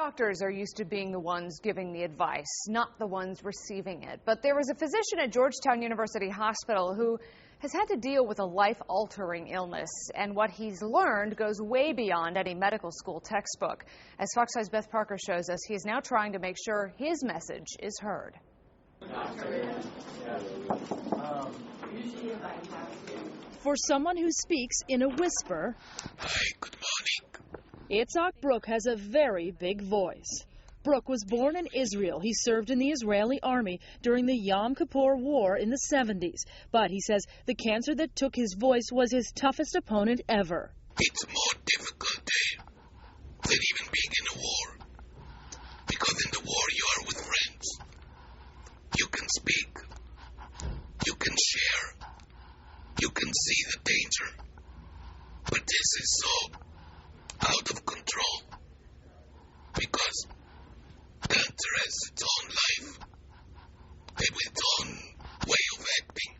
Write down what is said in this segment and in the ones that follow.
Doctors are used to being the ones giving the advice, not the ones receiving it. But there is a physician at Georgetown University Hospital who has had to deal with a life-altering illness, and what he's learned goes way beyond any medical school textbook. As Fox 5's Beth Parker shows us, he is now trying to make sure his message is heard. For someone who speaks in a whisper, "Hi, good morning." Itzhak Brook has a very big voice. Brook was born in Israel. He served in the Israeli army during the Yom Kippur War in the 70s. But he says the cancer that took his voice was his toughest opponent ever. It's more difficult than even being in a war. Because in the war you are with friends. You can speak. You can share. You can see the danger. But this is so out of control. Because cancer has its own life and its own way of acting.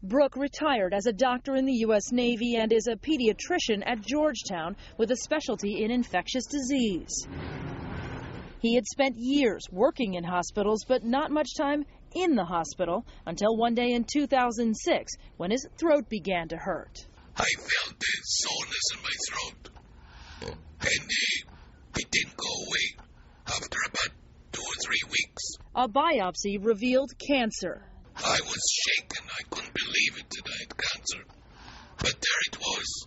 Brook retired as a doctor in the U.S. Navy and is a pediatrician at Georgetown with a specialty in infectious disease. He had spent years working in hospitals, but not much time in the hospital until one day in 2006 when his throat began to hurt. I felt the soreness in my throat, and it didn't go away after about 2 or 3 weeks. A biopsy revealed cancer. I was shaken. I couldn't believe it that I had cancer. But there it was.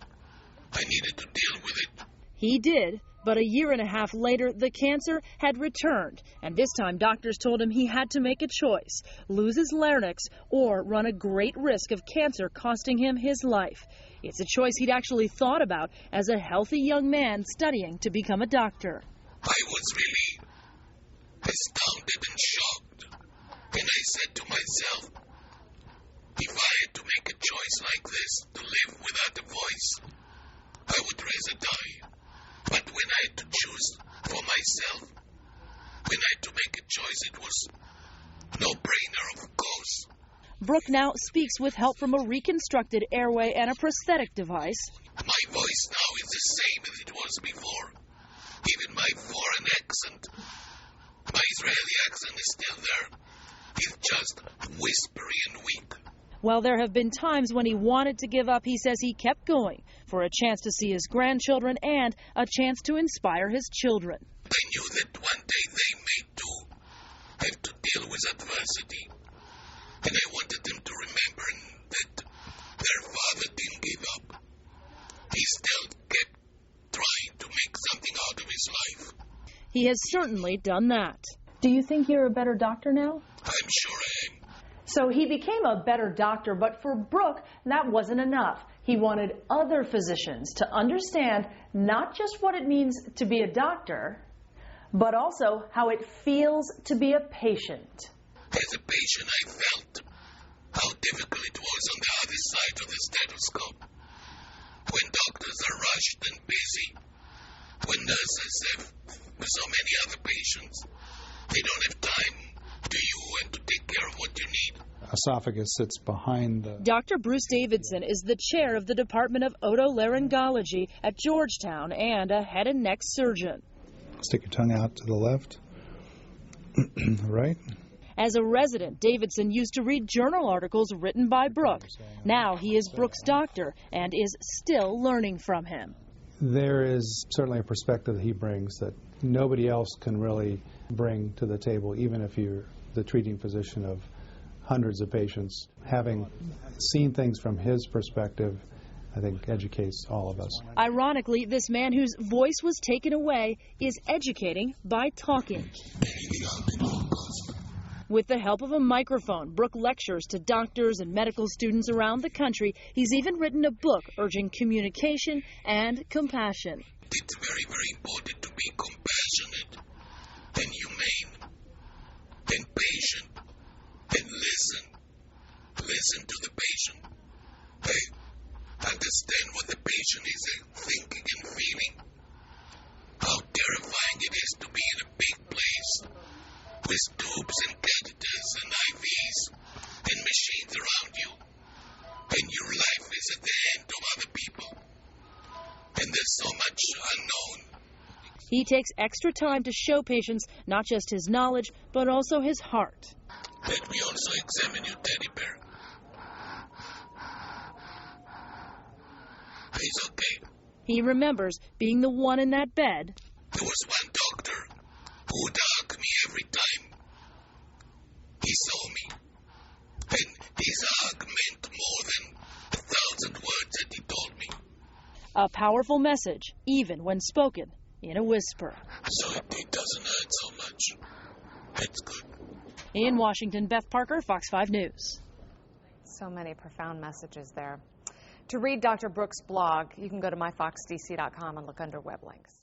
I needed to deal with it. He did, but a year and a half later, the cancer had returned. And this time, doctors told him he had to make a choice, lose his larynx or run a great risk of cancer costing him his life. It's a choice he'd actually thought about as a healthy young man studying to become a doctor. I was really astounded and shocked. And I said to myself, if I had to make a choice like this, to live without a voice, I would rather die. But when I had to choose for myself, when I had to make a choice, it was no-brainer, of course. Brook now speaks with help from a reconstructed airway and a prosthetic device. My voice now is the same as it was before. Even my foreign accent, my Israeli accent is still there. It's just whispery and weak. While there have been times when he wanted to give up, he says he kept going for a chance to see his grandchildren and a chance to inspire his children. I knew that one day they may too have to deal with adversity. And I wanted them to remember that their father didn't give up. He still kept trying to make something out of his life. He has certainly done that. Do you think you're a better doctor now? I'm sure I am. So he became a better doctor, but for Brook, that wasn't enough. He wanted other physicians to understand not just what it means to be a doctor, but also how it feels to be a patient. As a patient, I felt how difficult it was on the other side of the stethoscope. When doctors are rushed and busy, when nurses have so many other patients, they don't have time to you and to take care of what you need. Esophagus sits behind the... Dr. Bruce Davidson is the chair of the Department of Otolaryngology at Georgetown and a head and neck surgeon. Stick your tongue out to the left, right. As a resident, Davidson used to read journal articles written by Brook. Now he is Brook's doctor and is still learning from him. There is certainly a perspective that he brings that nobody else can really bring to the table, even if you're the treating physician of hundreds of patients. Having seen things from his perspective, I think educates all of us. Ironically, this man whose voice was taken away is educating by talking. With the help of a microphone, Brook lectures to doctors and medical students around the country. He's even written a book urging communication and compassion. It's very, very important to be compassionate and humane and patient and listen. Listen to the patient. Understand what the patient is thinking and feeling. How terrifying it is to be in a big place with tubes and catheters and IVs and machines around you. And your life is at the hand of other people. And there's so much unknown. He takes extra time to show patients not just his knowledge, but also his heart. Let me also examine your teddy bear. He's okay. He remembers being the one in that bed. There was one doctor who would hug me every time. He saw me. And his hug meant more than 1,000 words that he told me. A powerful message, even when spoken in a whisper. So it doesn't hurt so much. That's good. In Washington, Beth Parker, Fox 5 News. So many profound messages there. To read Dr. Brook's blog, you can go to myfoxdc.com and look under web links.